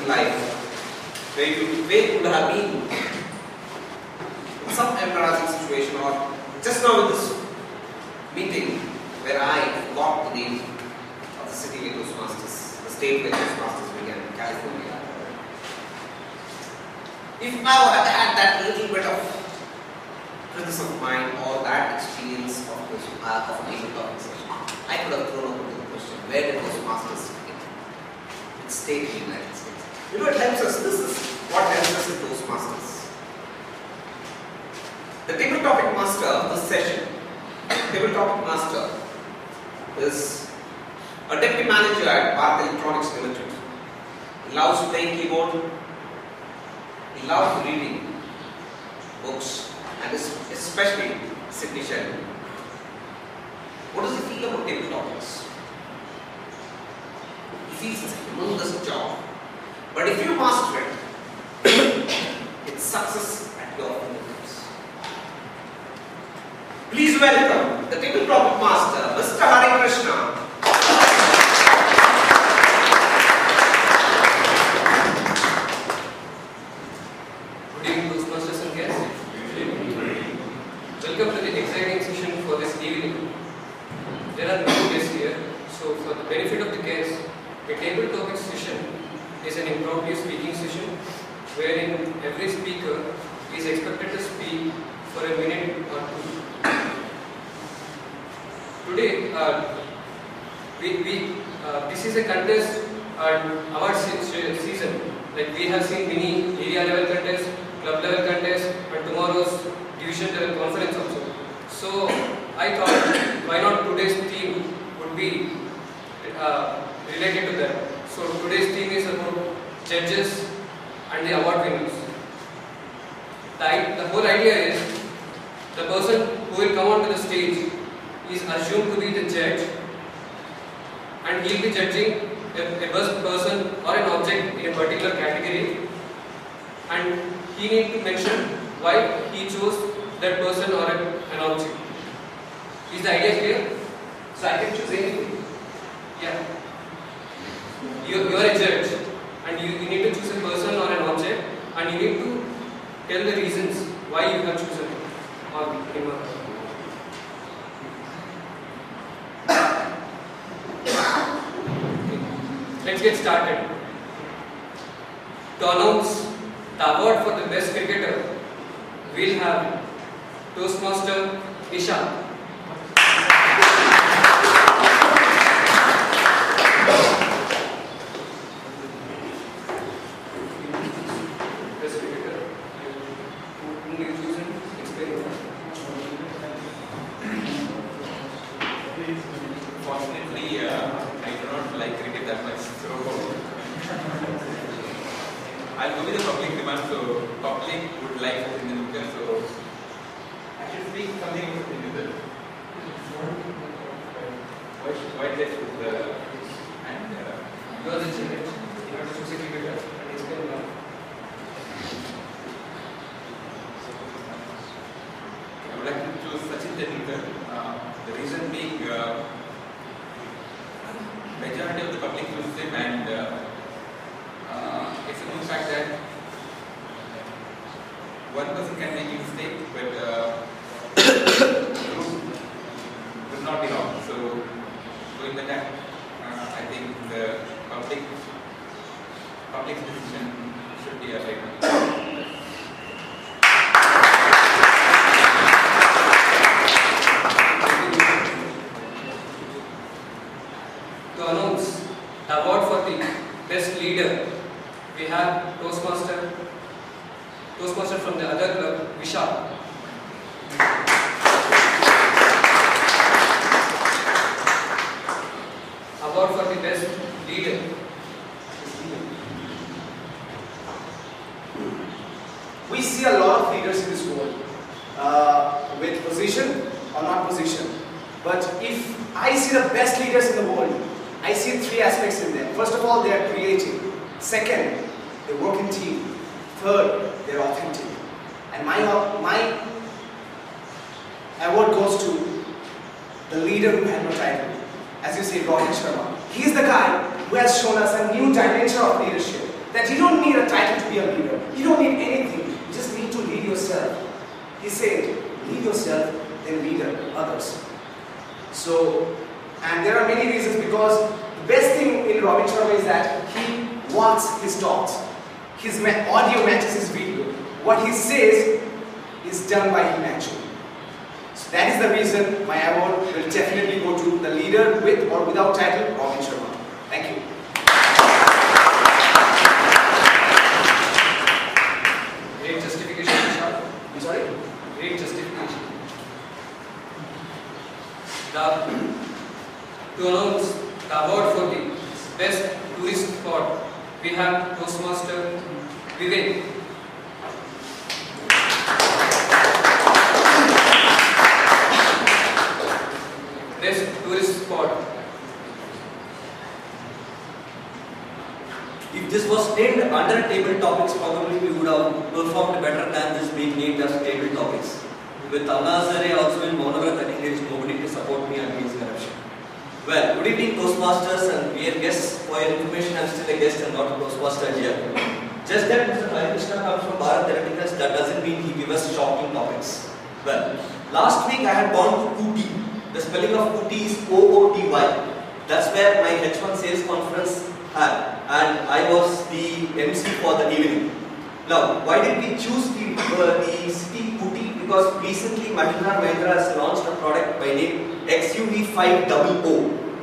in life where you could have been in some embarrassing situation, or just now in this meeting where I got the name of the city where Toastmasters, the state where Toastmasters began, California. If I had had that little bit of presence of mind or that experience of a table talking session, I could have thrown up the question, where did Toastmasters begin? It stayed in the United States. You know, it helps us. This is what helps us in Toastmasters. The table topic master of this session, table topic master, is a deputy manager at Bharat Electronics Limited. He loves playing keyboard. He loves reading books, and especially Sydney Sheldon. What does he feel about table topics? He feels it's a humongous job. But if you master it, it's success at your fingertips. Please welcome the table topic master, Mr. Krishna. Good evening, Toastmasters and guests. Welcome to the exciting session for this evening. There are many guests here, so for the benefit of the guests, a table topic session is an impromptu speaking session wherein every speaker is expected to speak for a minute or two. Today, this is a contest award season. Like we have seen many area level contests, club level contests, and tomorrow's division level conference also. So I thought, why not today's theme would be related to that. So today's theme is about judges and the award winners. The whole idea is the person who will come onto the stage is assumed to be the judge, and he will be judging a person or an object in a particular category, and he needs to mention why he chose that person or an object. Is the idea clear? So I can choose anything. Yeah. You are a judge, and you need to choose a person or an object, and you need to tell the reasons why you have chosen him or him. Let's get started. To announce the award for the best cricketer, we'll have Toastmaster Nisha. Best cricketer. Whom do you choose and explain? Fortunately, I do not like cricket that much, so I'll go with the public demand. So public would like Indian cricket, so I should speak something about Indian. Why let's put the and You are the judge. You have to choose a cricketer and explain now. I would like to choose Sachin Tendulkar. The reason being, majority of the public uses him, and it's a known fact that one person can make a mistake, but the group will not be wrong. So, going the time, I think the public's decision should be a right one. To announce the award for the best leader, we have Toastmaster from the other club, Vishal. Award for the best leader. We see a lot of leaders in this world, with position or not position. But if I see the best leaders in the world, I see three aspects in them. First of all, they are creative. Second, they work in team. Third, they are authentic. And my award goes to the leader who had no title. As you say, Rohit Sharma. He is the guy who has shown us a new dimension of leadership. That you So, and there are many reasons, because the best thing in Robin Sharma is that he walks his talks. His audio matches his video. What he says is done by him actually. So that is the reason my award will definitely go to the leader with or without title, Robin Sharma. Thank you. Great justification, Vishal. I'm sorry? Great justification. To announce the award for the best tourist spot, we have Toastmaster Vivek. Best tourist spot. If this was named under table topics, probably we would have performed better than this being named as table topics. With Anazare also in Monorath, I think there is nobody to support me against corruption. Well, good evening Toastmasters and dear guests. For your information, I am still a guest and not a Toastmaster here. Just that Mr. Krishna comes from Bharat Theoreticals, that doesn't mean he gives us shocking topics. Well, last week I had gone to Ooty. The spelling of Ooty is O-O-T-Y. That's where my H1 sales conference had, and I was the MC for the evening. Now, why did we choose the city Ooty? Because recently Mahindra & Mahindra has launched a product by name XUV500,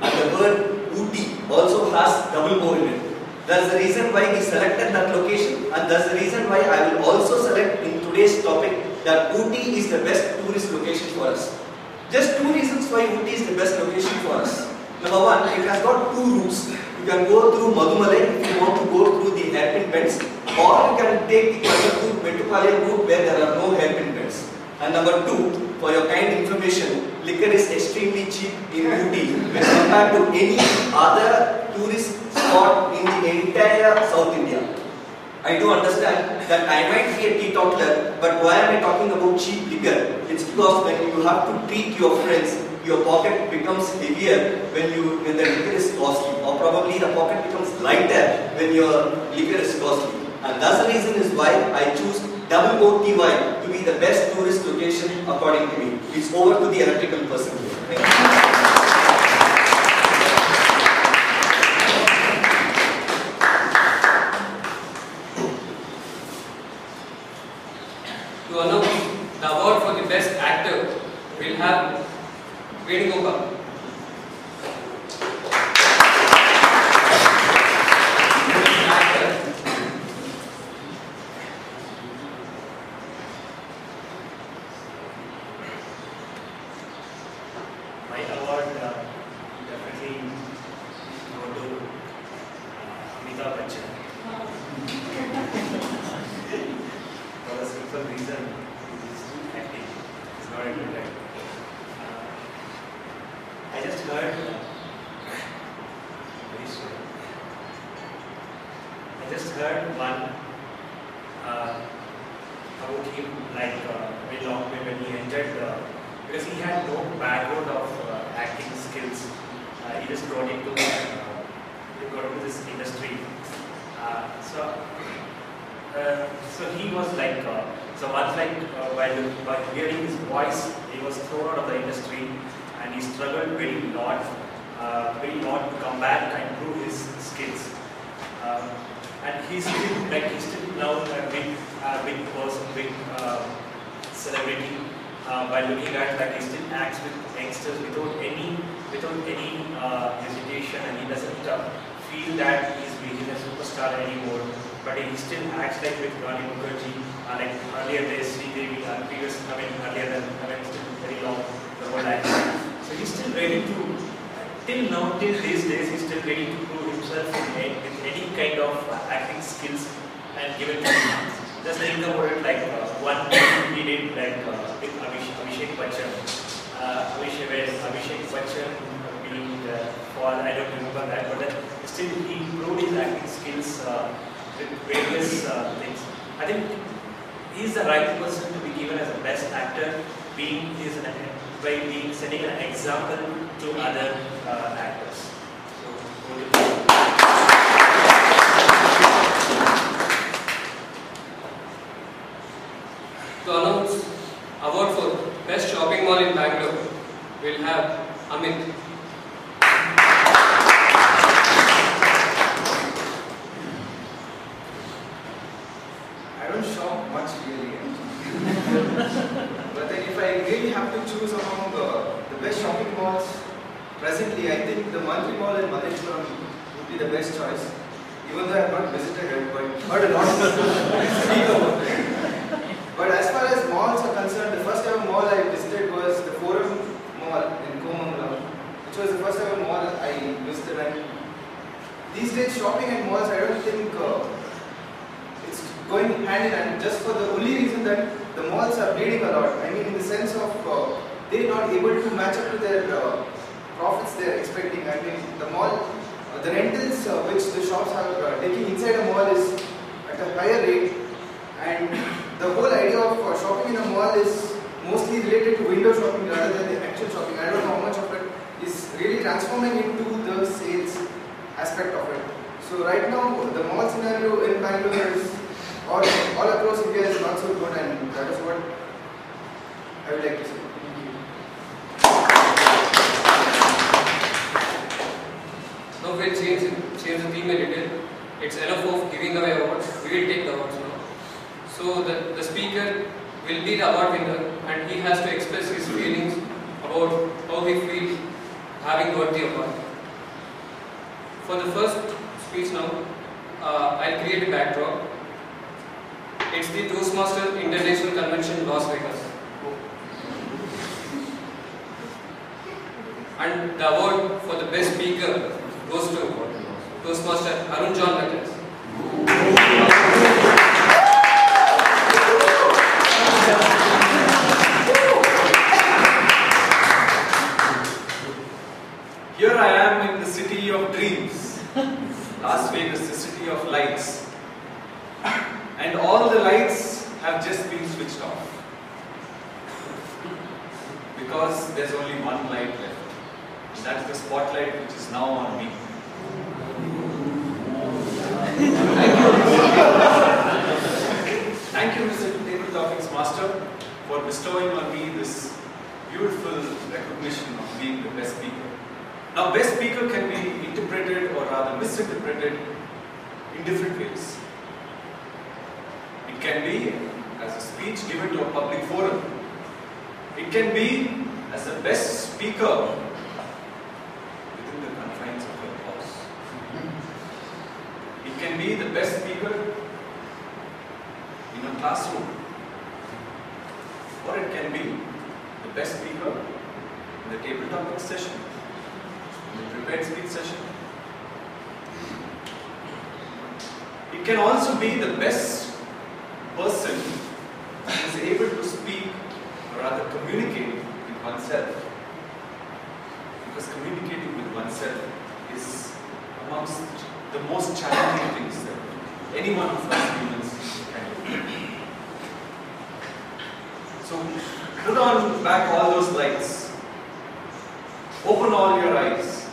and the word Ooty also has double O in it. That's the reason why we selected that location, and that's the reason why I will also select in today's topic that Ooty is the best tourist location for us. Just two reasons why Ooty is the best location for us. Number one, it has got two routes. You can go through Madumalai if you want to go through the hairpin bends, or you can take the Mettupalayam route where there are no hairpin bends. And number two, for your kind information, liquor is extremely cheap in Ooty when compared to any other tourist spot in the entire South India. I do understand that I might be a teetotaler, but why am I talking about cheap liquor? It's because when you have to treat your friends, your pocket becomes heavier when the liquor is costly, or probably the pocket becomes lighter when your liquor is costly. And that's the reason is why I choose OOTY to be the best tourist location according to me. It's over to the electrical person here. Thank you. To announce the award for the best actor, we'll have Venugopal. My award definitely go to Amitabh Bachchan. For a simple reason, his acting is not a good actor. I just heard very sorry. I just heard one about him like very long way when he entered because he had no background of acting skills. He just got into this industry. So he was like so once like by hearing his voice, he was thrown out of the industry, and he struggled very lot to come back and improve his skills. And he's still now a big person, big celebrity. By looking at that, he still acts with youngsters without any hesitation, and he doesn't feel that he's a superstar anymore. But he still acts like with Rani Mukherjee, like earlier days, Sridevi, still very long, the whole acting. So he's still ready to, till these days, he's still ready to prove himself with any kind of acting skills and give it to him. Just think about it like one he did like with Abhishek Bachchan. Abhishek Bachchan being I don't remember that, but still he proved his acting skills with various things. I think he's the right person to be given as a best actor, by setting an example to other actors. So, to announce award for best shopping mall in Bangalore, we'll have Amit. don't shop much really. But then if I really have to choose among the best shopping malls, presently I think the Mantri Mall in Malleshwaram would be the best choice. Even though I have not visited it, but heard a lot of people speak about it. But as far as malls are concerned, the first ever mall I visited was the Forum Mall in Komangalam, which was the first ever mall I visited. And these days, shopping at malls, I don't think it's going hand in hand, just for the only reason that the malls are bleeding a lot. I mean, in the sense of they're not able to match up to their profits they're expecting. I mean, the mall, the rentals which the shops are taking inside a mall is at a higher rate, and the whole idea of shopping in a mall is mostly related to window shopping rather than the actual shopping. I don't know how much of it is really transforming into the sales aspect of it. So right now, the mall scenario in Bangalore is all across India is not so good, and that is what I would like to say. Now we'll change the theme a little. It's enough of giving away awards. We will take the awards now. So the speaker will be the award winner, and he has to express his feelings about how he feels having got the award. For the first speech now, I'll create a backdrop. It's the Toastmasters International Convention, Las Vegas. And the award for the best speaker goes to Toastmaster Arun John Douglas. Here I am in the city of dreams, Las Vegas, the city of lights. And all the lights have just been switched off. Because there's only one light left. And that's the spotlight which is now on me. Thank you, Mr. Table Topics Master, for bestowing on me this beautiful recognition of being the best speaker. Now, best speaker can be interpreted or rather misinterpreted in different ways. It can be as a speech given to a public forum. It can be as the best speaker within the confines of your house. It can be the best speaker in a classroom. Or it can be the best speaker in the table topic session, in the prepared speech session. It can also be the best person who is able to speak or rather communicate with oneself. Because communicating with oneself is amongst the most challenging things that any one of us humans can do. So put on back all those lights, open all your eyes,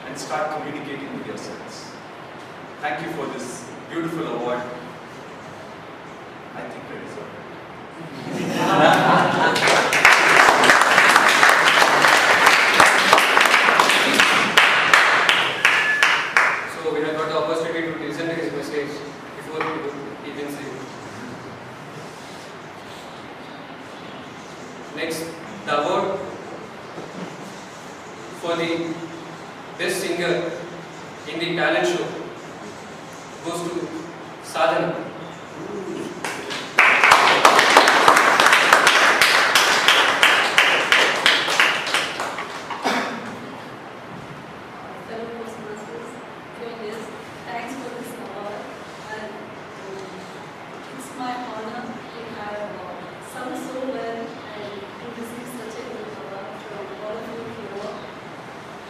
and start communicating with yourselves. Thank you for this beautiful award. I think I deserve it. So we have got the opportunity to listen to his message before he even say. Next, the award for the best singer in the talent show goes to Sadhana.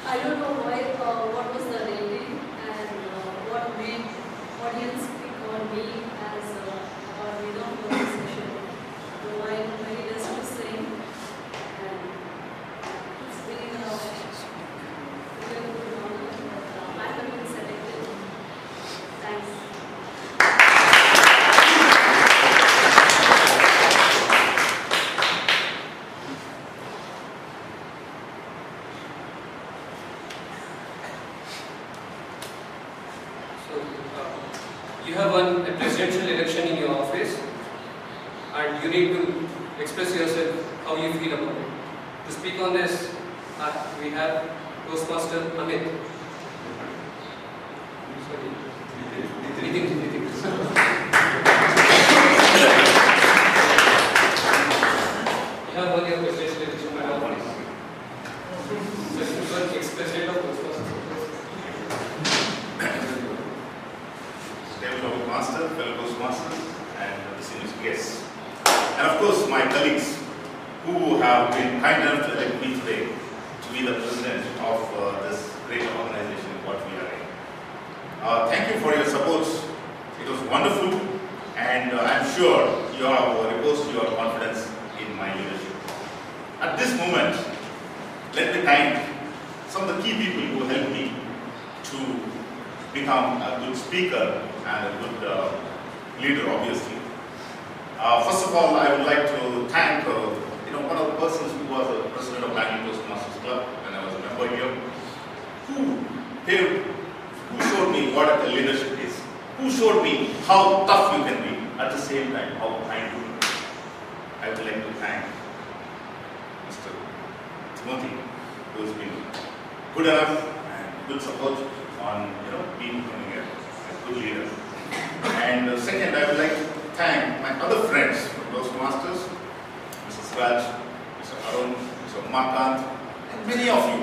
I don't know why, what was the rating and what made audience pick on me you have won a presidential election in your office and you need to express yourself how you feel about it. To speak on this, we have Toastmaster Amit. Sorry. Nitin. You have won your presidential election in my office. So you were ex-president of Toastmasters. Master, fellow Toastmasters, and distinguished guests. And of course, my colleagues who have been kind enough to elect me today to be the president of this great organization, what we are in. Thank you for your support. It was wonderful, and I'm sure you have reposed your confidence in my leadership. At this moment, let me thank some of the key people who helped me to become a good speaker and a good leader, obviously. First of all, I would like to thank one of the persons who was the president of Bangalore Toastmasters Club when I was a member here, who showed me what a leadership is, who showed me how tough you can be, at the same time how kind you can be. I would like to thank Mr. Timothy, who has been good enough and good support on being becoming a good leader. And second, I would like to thank my other friends from Toastmasters, Mr. Raj, Mr. Arun, Mr. Umakant, and many of you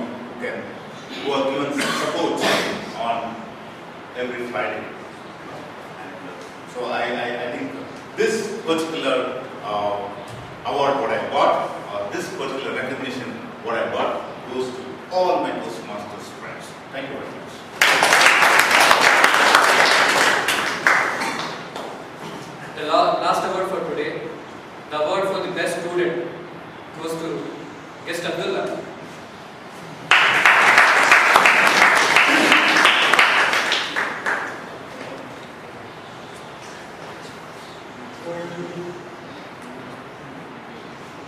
who have given support on every Friday. And so I think this particular award what I got, or this particular recognition what I got, goes to all my Toastmasters friends. Thank you very much. The last award for today, the award for the best student goes to Guest Abdullah.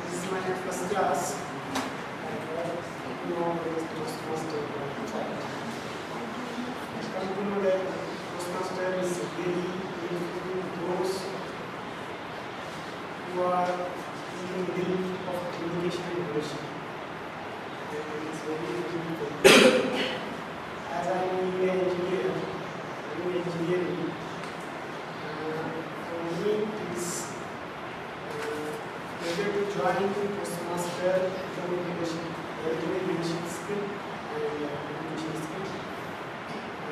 This is my first class. I know Toastmaster. I come to know that Toastmaster is very those who are in the middle of communication and innovation. And it's very difficult. As I am an engineer, I'm engineering. For me, it is pleasure to join Toastmaster leadership skill and communication skill.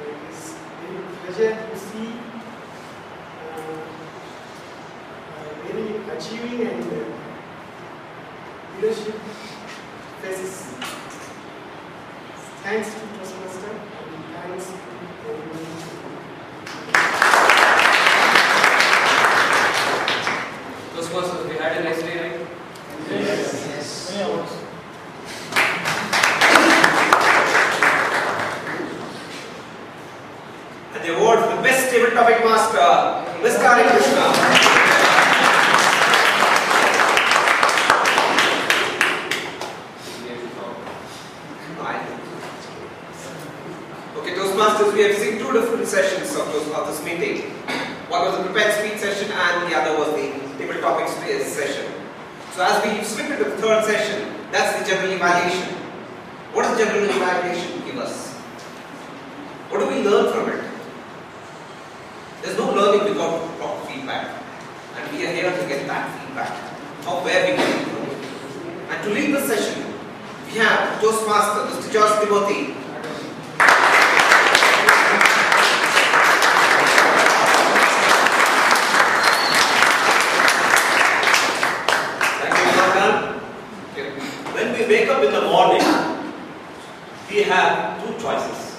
It is very pleasure to see very achieving and leadership faces. Thanks to Toastmaster and thanks to everyone. Toastmasters, we had a nice day, right? Yes. Many awards. And the award for the best table topic master, Mr. Krishna. Okay, Toastmasters, we have seen two different sessions of this meeting. One was the prepared speech session and the other was the table topics session. So as we slip into the third session, that's the general evaluation. What does general evaluation give us? What do we learn from it? There's no learning without proper feedback. And we are here to get that feedback of where we can improve. And to lead the session, we have Toastmaster, Mr. George Timothy. When we wake up in the morning, we have two choices.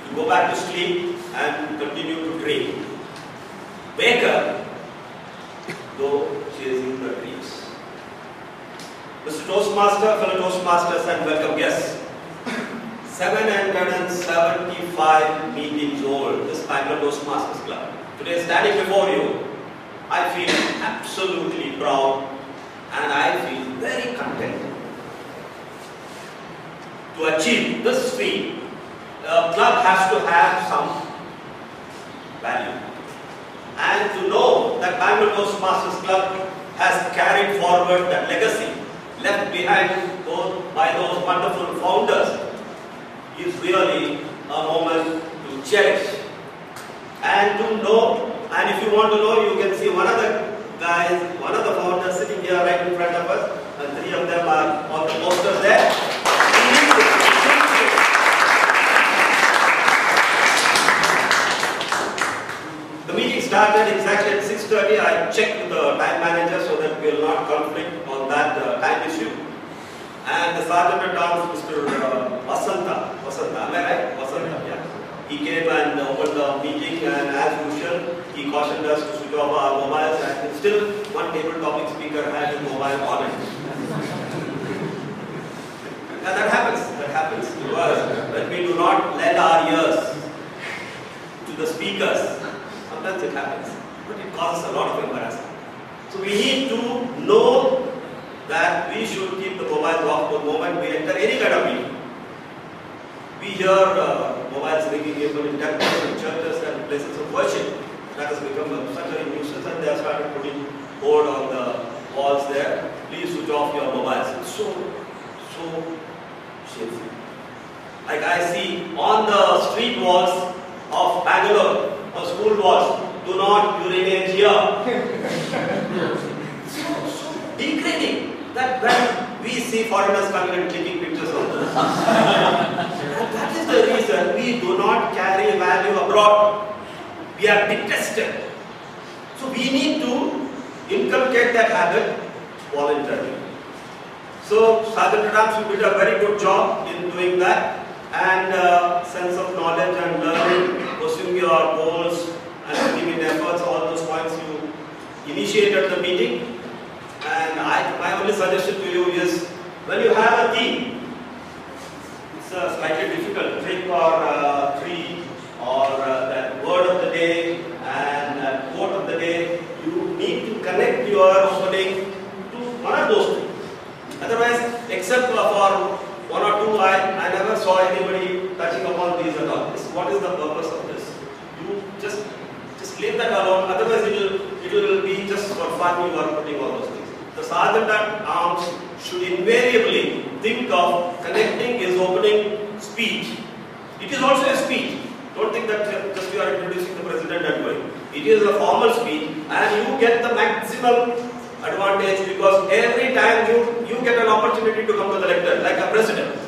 To go back to sleep and continue to dream. Wake up, though chasing the dreams. Mr. Toastmaster, fellow Toastmasters and welcome guests. 775 meetings old, this Bangalore Toastmasters Club. Today standing before you, I feel absolutely proud and I feel very content. To achieve this feat, the club has to have some value. that Bangalore Toastmasters Club has carried forward that legacy left behind by those wonderful founders is really a moment to cherish and to know. And if you want to know, you can see one of the guys, one of the founders sitting here right in front of us, and three of them are on the posters there. The meeting started exactly at 6:30. I checked with the time manager so that we will not conflict on that time issue. And the Sergeant at Arms, Mr. Vasanta, am I right? Vasanta, yeah. He came and opened the meeting, and as usual, he cautioned us to switch off our mobiles, and still one table topic speaker had his mobile on it. And that happens because when we do not lend our ears to the speakers, sometimes it happens, but it causes a lot of embarrassment. So we need to know that we should keep the mobiles off the moment we enter any kind of meeting. We hear mobiles ringing even in temples and churches and places of worship. That has become such a nuisance, and they have started putting board on the walls there. Please switch off your mobiles. It's so shameful. Like I see on the street walls of Bangalore, or school walls, do not urinate here. so degrading that when we see foreigners coming and taking pictures of us. And that is the reason we do not carry value abroad. We are detested. So we need to inculcate that habit voluntarily. So Sergeant at Arms, you did a very good job in doing that, and sense of knowledge and learning, pursuing your goals and putting in efforts, all those points you initiated the meeting. And my only suggestion to you is, when you have a theme, it's slightly difficult, trick or tree, or that word of the day and quote of the day, you need to connect your opening to one of those two. Otherwise, except for one or two, I never saw anybody touching upon these at all. What is the purpose of this? You just leave that alone. Otherwise, it will be just for fun. You are putting all those things. The Sergeant at Arms should invariably think of connecting his opening speech. It is also a speech. Don't think that just you are introducing the president and going. It is a formal speech, and you get the maximum advantage because every time you get an opportunity to come to the lectern, like a president.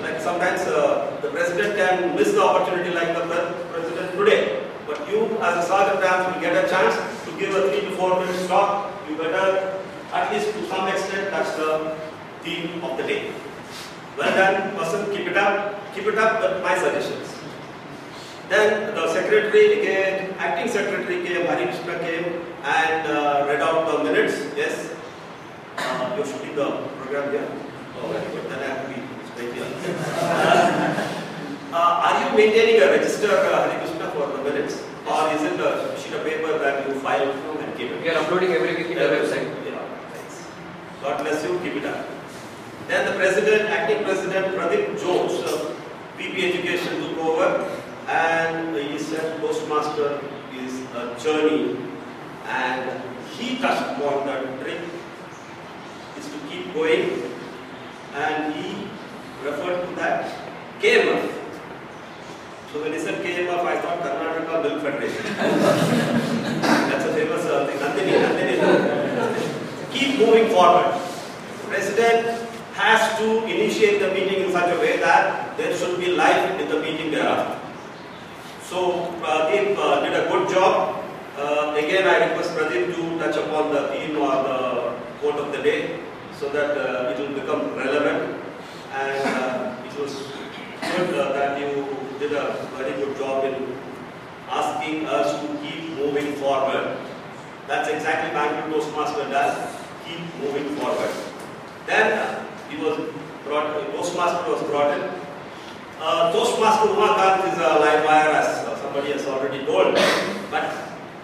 Like sometimes the president can miss the opportunity, like the president today. But you, as a Sergeant at Arms, will get a chance to give a 3 to 4 minute talk. You better, at least to some extent, touch the theme of the day. Well done, person. Keep it up. Keep it up. But my suggestions. Then the secretary again, acting secretary came, Krishna came and read out the minutes. Yes. You're shooting the program here. Oh, very good. Then I have to be straight here. Are you maintaining a register, Krishna, for the minutes? Or is it a sheet of paper that you file and keep it? We are uploading every week in the website. Yeah, thanks. God bless you, keep it up. Then the president, acting president, Pradeep Jones, VP Education, took over, and he said Postmaster is a journey, and he touched upon the trick is to keep going, and he referred to that KMF. So when he said KMF, I thought Karnataka Milk Federation. That's a famous thing. Nandini. Keep moving forward. President has to initiate the meeting in such a way that there should be life in the meeting thereafter. So Pradeep did a good job. Again, I request Pradeep to touch upon the theme or the quote of the day so that it will become relevant. And it was good that you did a very good job in asking us to keep moving forward. That's exactly Bangalore Toastmaster does. Keep moving forward. Then Toastmaster was brought in. Toastmaster Umakant is a live wire, as somebody has already told, but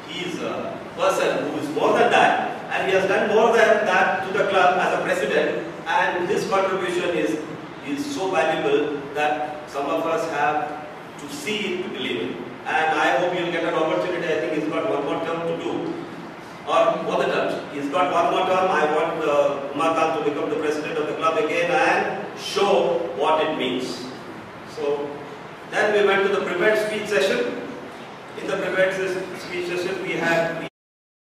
he is a person who is more than that, and he has done more than that to the club as a president, and his contribution is so valuable that some of us have to see it to believe it. And I hope you'll get an opportunity. I think he's got one more term for the term. He's got one more term. I want Umakant to become the president of the club again and show what it means. So then we went to the prepared speech session. In the prepared speech session, we had